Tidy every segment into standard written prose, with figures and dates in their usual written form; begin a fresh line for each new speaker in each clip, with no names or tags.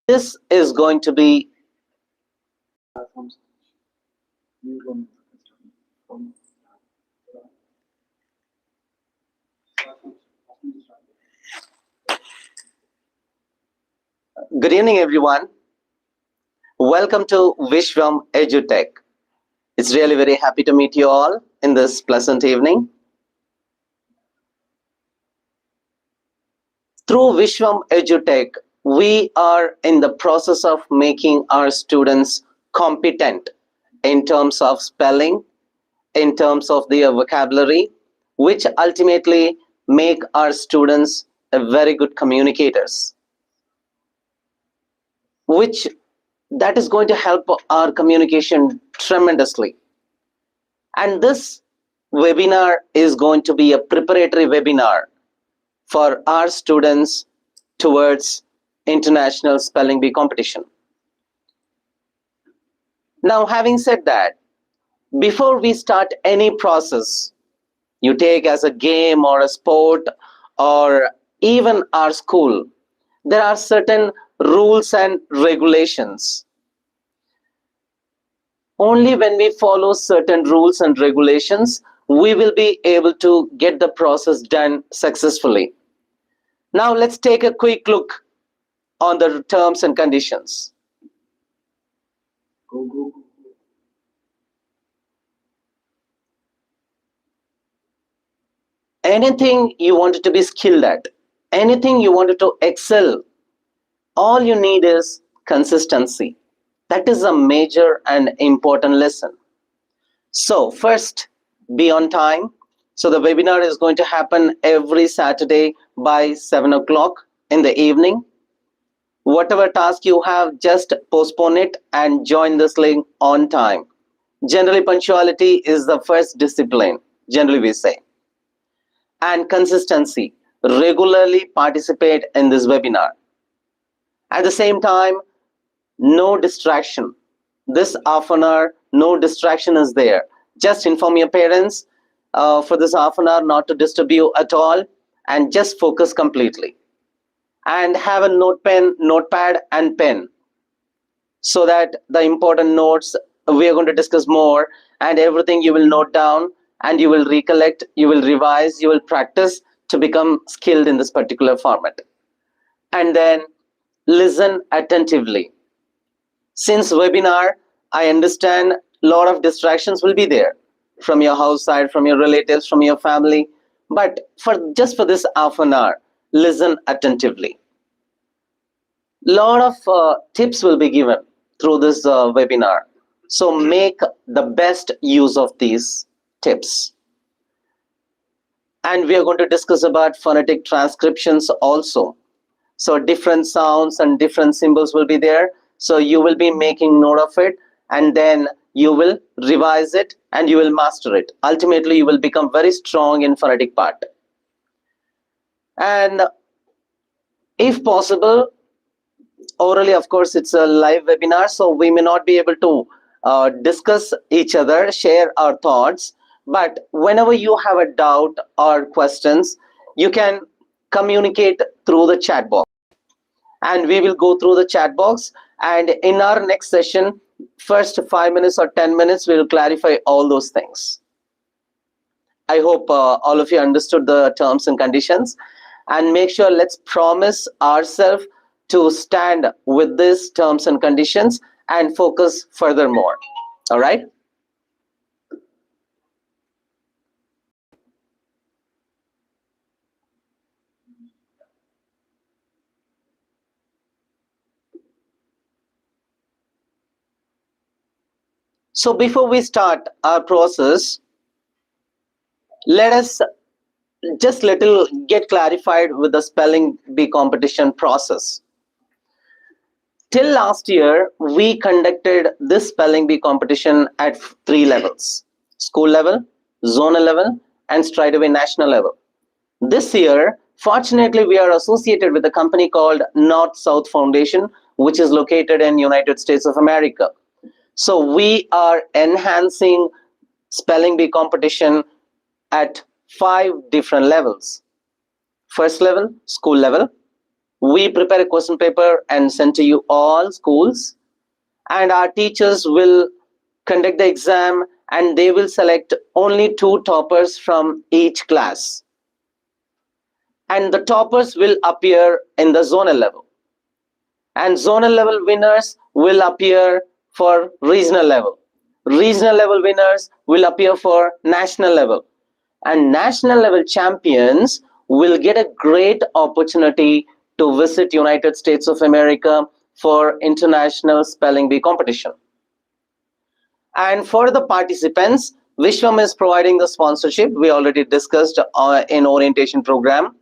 This is going to be good evening, everyone. Welcome to Viswam Edutech. It's really very happy to meet you all in this pleasant evening. Through Viswam Edutech, we are in the process of making our students competent in terms of spelling, in terms of their vocabulary, which ultimately make our students a very good communicators, which that is going to help our communication tremendously. And this webinar is going to be a preparatory webinar for our students towards International Spelling Bee competition. Now, having said that, before we start any process you take as a game or a sport or even our school, there are certain rules and regulations. Only when we follow certain rules and regulations, we will be able to get the process done successfully. Now let's take a quick look on the terms and conditions. Anything you wanted to be skilled at, anything you wanted to excel, all you need is consistency. That is a major and important lesson. So first, be on time. So the webinar is going to happen every Saturday by 7 o'clock in the evening. Whatever task you have, just postpone it and join this link on time. Generally, punctuality is the first discipline, generally we say. And consistency, regularly participate in this webinar. At the same time, no distraction. This half an hour, no distraction is there. Just inform your parents for this half an hour not to disturb you at all, and just focus completely. And have a notepad and pen, so that the important notes we are going to discuss more, and everything you will note down and you will recollect, you will revise, you will practice to become skilled in this particular format. And then listen attentively. Since webinar, I understand a lot of distractions will be there from your house side, from your relatives, from your family. But just for this half an hour, listen attentively. Lot of tips will be given through this webinar. So make the best use of these tips. And we are going to discuss about phonetic transcriptions also. So different sounds and different symbols will be there. So you will be making note of it, and then you will revise it and you will master it. Ultimately, you will become very strong in phonetic part. And if possible, orally, of course, it's a live webinar, so we may not be able to discuss each other, share our thoughts. But whenever you have a doubt or questions, you can communicate through the chat box. And we will go through the chat box. And in our next session, first 5 minutes or 10 minutes, we will clarify all those things. I hope all of you understood the terms and conditions. And make sure, let's promise ourselves to stand with these terms and conditions and focus furthermore. All right? So before we start our process, let us just little get clarified with the spelling bee competition process. Till last year, we conducted this spelling bee competition at 3 levels: school level, zonal level, and straightaway national level. This year, fortunately, we are associated with a company called North-South Foundation, which is located in United States of America. So we are enhancing spelling bee competition at 5 different levels. First level, school level. We prepare a question paper and send to you all schools, and our teachers will conduct the exam, and they will select only two toppers from each class, and the toppers will appear in the zonal level, and zonal level winners will appear for regional level. Regional level winners will appear for national level, and national level champions will get a great opportunity to visit United States of America for international spelling bee competition. And for the participants, Viswam is providing the sponsorship. We already discussed in orientation program.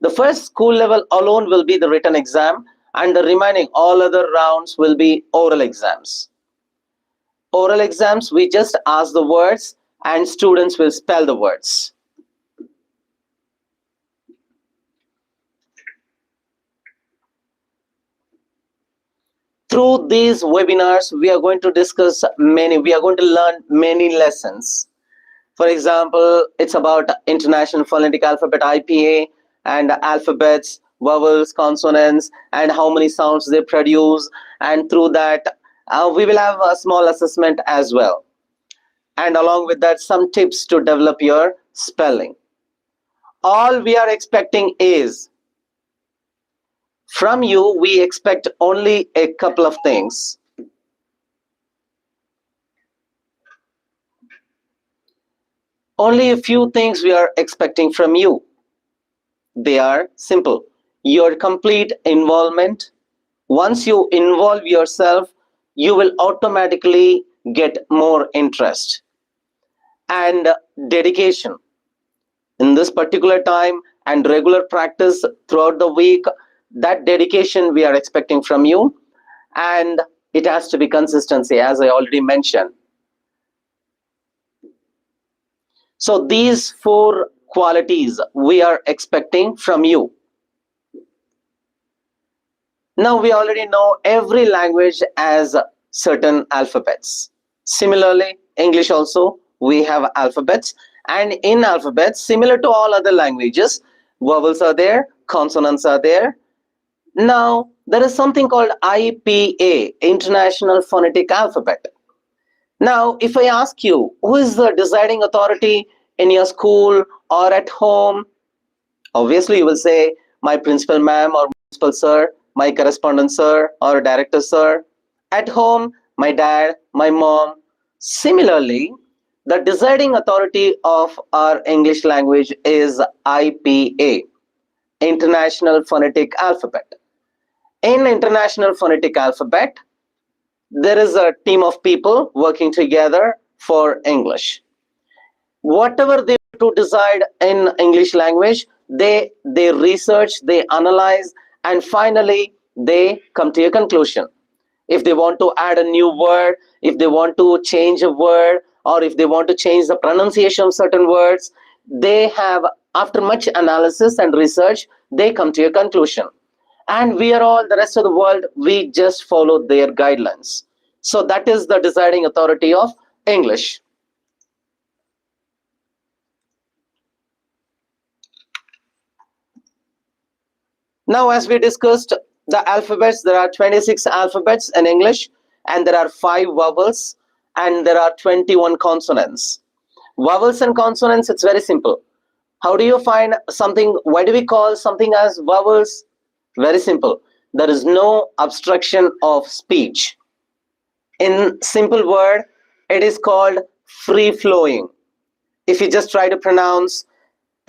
The first school level alone will be the written exam, and the remaining all other rounds will be oral exams. Oral exams, we just ask the words and students will spell the words. Through these webinars, we are going to learn many lessons. For example, it's about International Phonetic Alphabet IPA and alphabets, vowels, consonants, and how many sounds they produce. And through that, we will have a small assessment as well. And along with that, some tips to develop your spelling. All we are expecting is, from you, we expect only a couple of things. Only a few things we are expecting from you. They are simple. Your complete involvement. Once you involve yourself, you will automatically get more interest. And dedication. In this particular time and regular practice throughout the week, that dedication we are expecting from you. And it has to be consistency, as I already mentioned. So these four qualities we are expecting from you. Now we already know every language has certain alphabets. Similarly, English also, we have alphabets. And in alphabets, similar to all other languages, vowels are there, consonants are there. Now, there is something called IPA, International Phonetic Alphabet. Now, if I ask you, who is the deciding authority in your school or at home? Obviously, you will say, my principal ma'am or principal sir, my correspondent sir or director sir. At home, my dad, my mom. Similarly, the deciding authority of our English language is IPA, International Phonetic Alphabet. In International Phonetic Alphabet, there is a team of people working together for English. Whatever they to decide in English language, they research, they analyze, and finally they come to a conclusion. If they want to add a new word, if they want to change a word, or if they want to change the pronunciation of certain words, they have, after much analysis and research, they come to a conclusion. And we are all, the rest of the world, we just follow their guidelines. So that is the deciding authority of English. Now, as we discussed, the alphabets, there are 26 alphabets in English, and there are 5 vowels, and there are 21 consonants. Vowels and consonants, it's very simple. How do you find something? Why do we call something as vowels? Very simple. There is no obstruction of speech. In simple word, it is called free flowing. If you just try to pronounce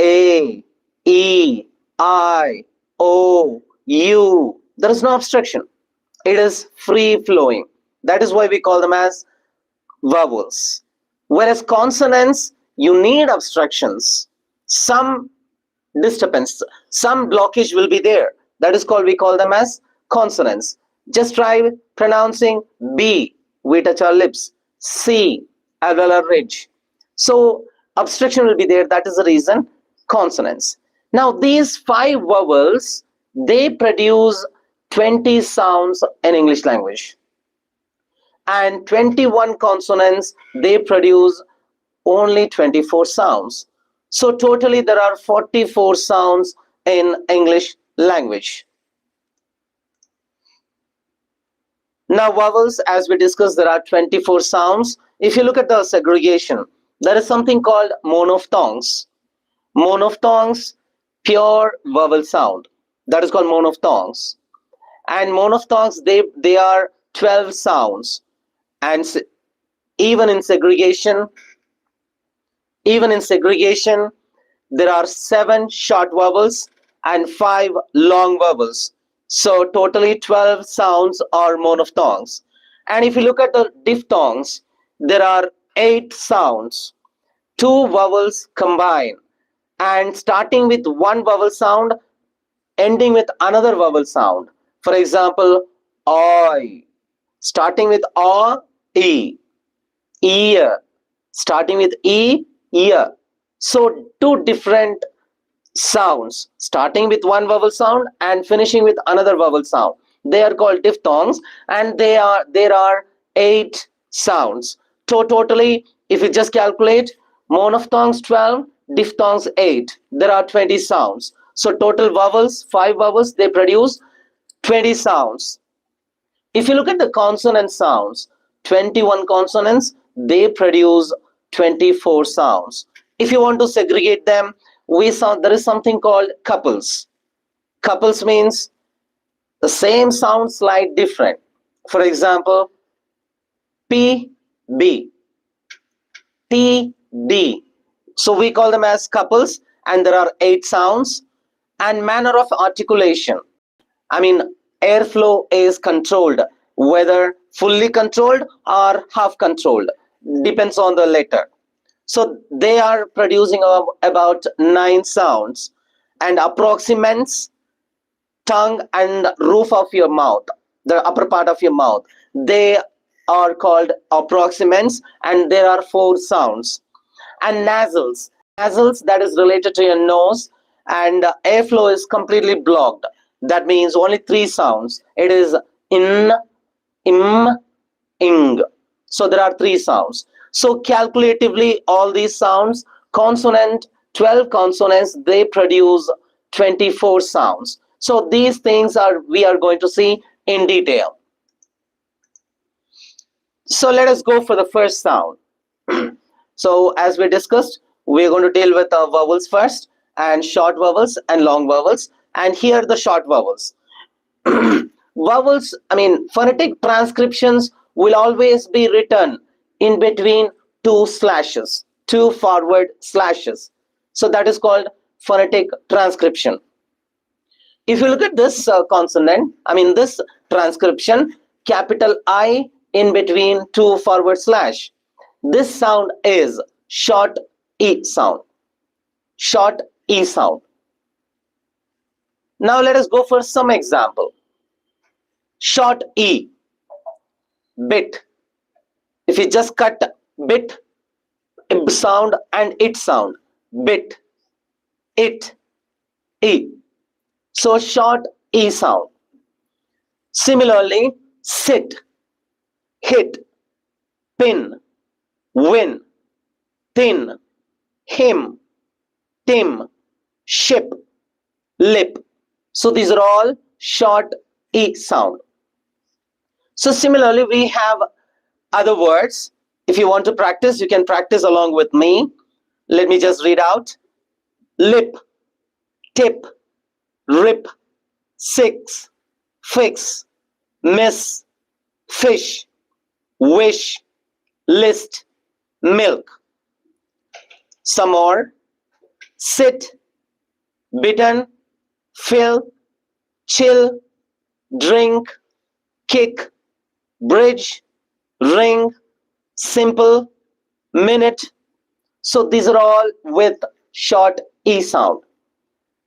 A, E, I, O, U, there is no obstruction. It is free flowing. That is why we call them as vowels. Whereas consonants, you need obstructions. Some disturbance, some blockage will be there. That is called, we call them as consonants. Just try pronouncing B, we touch our lips. C, alveolar ridge. So obstruction will be there. That is the reason consonants. Now these 5 vowels, they produce 20 sounds in English language. And 21 consonants, they produce only 24 sounds. So totally there are 44 sounds in English language. Now vowels, as we discussed, there are 24 sounds. If you look at the segregation, there is something called monophthongs. Monophthongs, pure vowel sound. That is called monophthongs. And monophthongs, they are 12 sounds. And even in segregation, even in segregation, there are 7 short vowels and 5 long vowels. So totally 12 sounds are monophthongs. And if you look at the diphthongs, there are 8 sounds, 2 vowels combined, and starting with one vowel sound, ending with another vowel sound. For example, I, starting with A, E, ear, starting with E, ear. So two different sounds starting with one vowel sound and finishing with another vowel sound, they are called diphthongs, and there are 8 sounds. So totally, if you just calculate, monophthongs 12, diphthongs 8, there are 20 sounds. So total vowels, 5 vowels, they produce 20 sounds. If you look at the consonant sounds, 21 consonants, they produce 24 sounds. If you want to segregate them, there is something called couples. Couples means the same sound slight different. For example, P, B, T, D. So we call them as couples, and there are 8 sounds. And manner of articulation, I mean, airflow is controlled, whether fully controlled or half controlled, depends on the letter. So they are producing about 9 sounds, and approximates tongue and roof of your mouth, the upper part of your mouth, they are called approximants, and there are 4 sounds. And nasals, nasals, that is related to your nose, and airflow is completely blocked. That means only 3 sounds. It is in, im, ing. So there are 3 sounds. So calculatively, all these sounds, consonant, 12 consonants, they produce 24 sounds. So these things are we are going to see in detail. So let us go for the first sound. So as we discussed, we're going to deal with the vowels first, and short vowels and long vowels. And here are the short vowels. Vowels, I mean, phonetic transcriptions will always be written in between 2 slashes, 2 forward slashes. So that is called phonetic transcription. If you look at this consonant, I mean this transcription, capital I in between 2 forward slash, this sound is short E sound. Short E sound. Now let us go for some example. Short E, bit. If you just cut bit sound and it sound, bit, it, E. So short E sound. Similarly, sit, hit, pin, win, thin, him, tim, ship, lip. So these are all short E sound. So similarly, we have other words. If you want to practice, you can practice along with me. Let me just read out. Lip, tip, rip, six, fix, miss, fish, wish, list, milk. Some more. Sit, bitten, fill, chill, drink, kick, bridge, ring, simple, minute. So these are all with short E sound.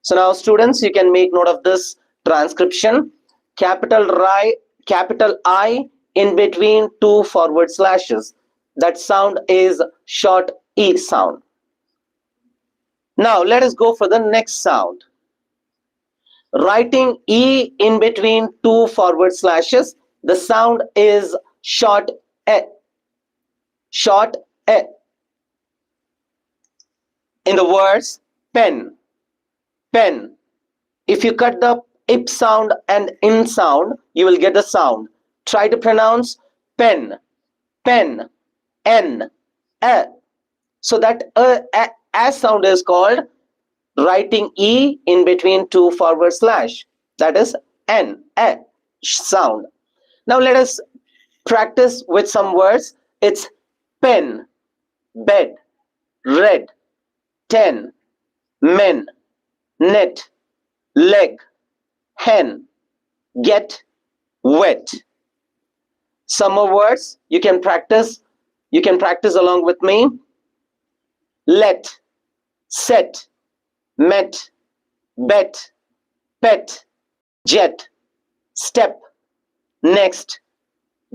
So now students, you can make note of this transcription. Capital I in between 2 forward slashes. That sound is short E sound. Now let us go for the next sound. Writing E in between 2 forward slashes, the sound is short E. Short E. In the words pen, pen. If you cut the ip sound and in sound, you will get the sound Try to pronounce pen, pen, n, a. So that a sound is called writing e in between two forward slash. That is n, a sound. Now let us practice with some words. It's pen, bed, red, ten, men, net, leg, hen, get, wet. Some more words you can practice. You can practice along with me. Let, set, met, bet, pet, jet, step, next,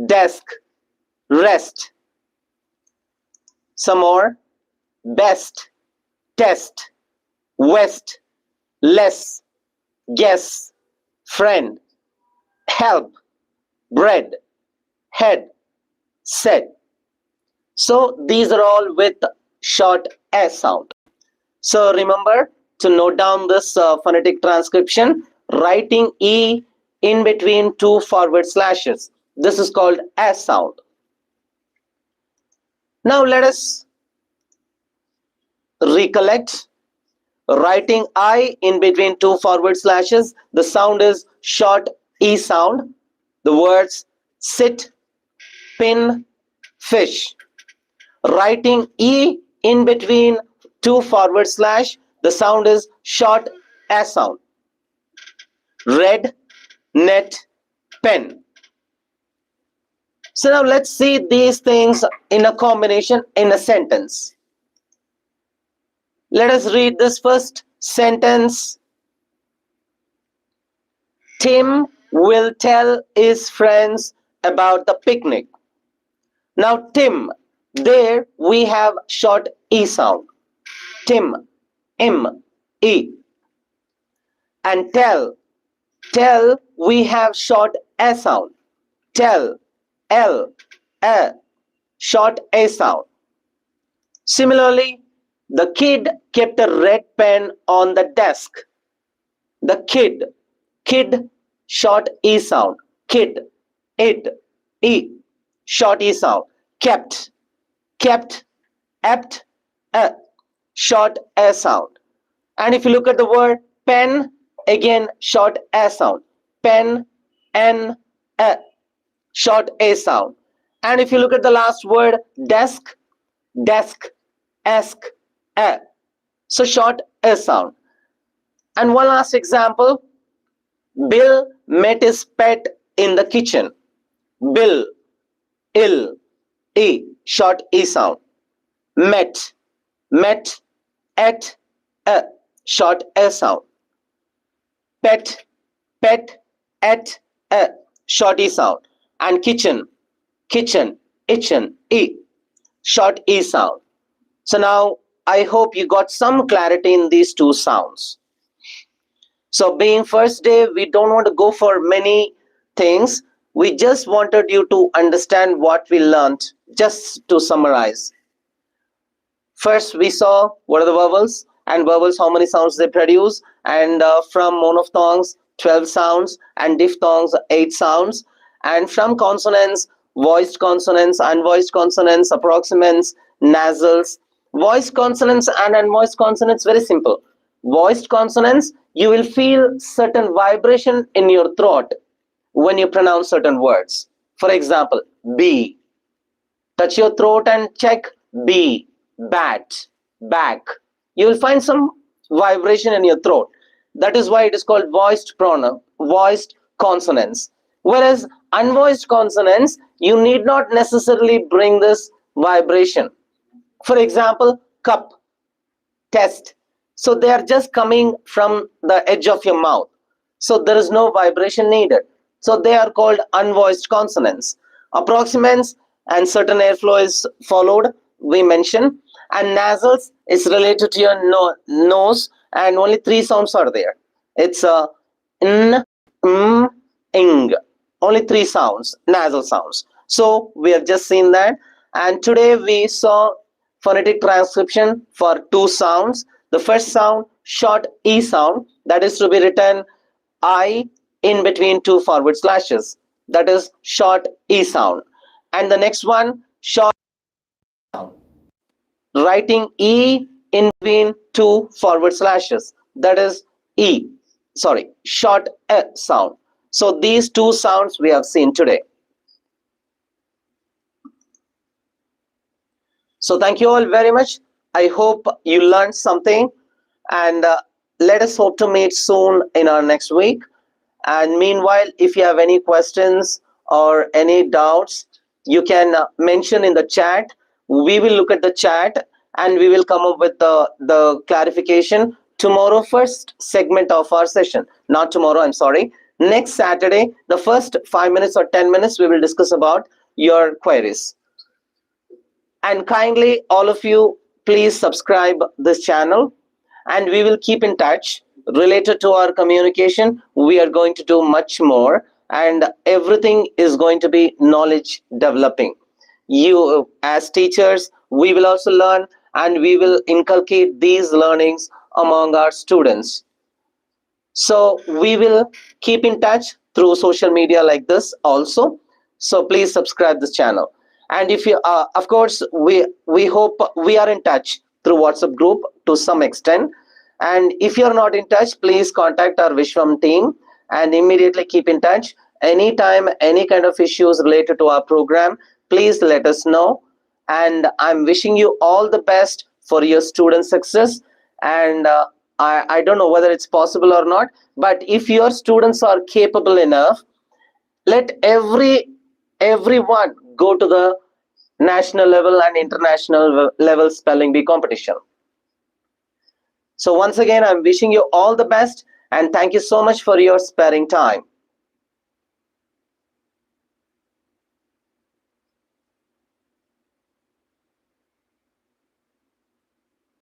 desk, rest. Some more. Best, test, west, less, guess, friend, help, bread, head, said. So these are all with short S sound. So remember to note down this phonetic transcription, writing E in between two forward slashes. This is called S sound. Now let us recollect. Writing I in between two forward slashes, the sound is short E sound. The words sit, pin, fish. Writing E in between two forward slash, the sound is short S sound. Red, net, pen. So now let's see these things in a combination in a sentence. Let us read this first sentence. Tim will tell his friends about the picnic. Now Tim, there we have short E sound. Tim, M, E. And tell we have short S sound. Tell, L, A, short A sound. Similarly, the kid kept a red pen on the desk. The kid, short E sound. Kid, id, E, short E sound. Kept, apt, a, short A sound. And if you look at the word pen, again short A sound. Pen, N, A, short A sound. And if you look at the last word desk, ask, A, so short A sound. And one last example. Bill met his pet in the kitchen. Bill, ill, E, short E sound. Met, at, A, short A sound. Pet, at, A, short E sound. And kitchen, itchen, E, short E sound. So now I hope you got some clarity in these two sounds. So being first day, we don't want to go for many things. We just wanted you to understand what we learned. Just to summarize. First, we saw what are the vowels, and vowels, how many sounds they produce, and from monophthongs, 12 sounds, and diphthongs, 8 sounds, and from consonants, voiced consonants, unvoiced consonants, approximants, nasals. Voiced consonants and unvoiced consonants, very simple. Voiced consonants, you will feel certain vibration in your throat when you pronounce certain words. For example, B. Touch your throat and check B. Bat, back. You will find some vibration in your throat. That is why it is called voiced consonants. Whereas unvoiced consonants, you need not necessarily bring this vibration. For example, cup, test. So they are just coming from the edge of your mouth. So there is no vibration needed. So they are called unvoiced consonants. Approximants and certain airflow is followed, we mentioned. And nasals is related to your nose, and only 3 sounds are there. It's n, m, ing. Only 3 sounds, nasal sounds. So we have just seen that. And today we saw phonetic transcription for 2 sounds. The first sound, short E sound, that is to be written I in between 2 forward slashes. that is short E sound. And the next one, short sound. Writing E in between two forward slashes, that is E, sorry, short E sound. So these two sounds we have seen today. So thank you all very much. I hope you learned something, and let us hope to meet soon in our next week. And meanwhile, if you have any questions or any doubts, you can mention in the chat. We will look at the chat and we will come up with the clarification tomorrow, first segment of our session. Not tomorrow, I'm sorry. Next Saturday, the first 5 minutes or 10 minutes, we will discuss about your queries. And kindly, all of you, please subscribe this channel, and we will keep in touch related to our communication. We are going to do much more, and everything is going to be knowledge developing. You, as teachers, we will also learn, and we will inculcate these learnings among our students. So we will keep in touch through social media like this also. So please subscribe this channel. And if you, of course, we hope we are in touch through WhatsApp group to some extent. And if you're not in touch, please contact our Viswam team and immediately keep in touch. Anytime, any kind of issues related to our program, please let us know. And I'm wishing you all the best for your student success. And I don't know whether it's possible or not, but if your students are capable enough, let everyone go to the national level and international level spelling bee competition. So once again, I'm wishing you all the best, and thank you so much for your sparing time.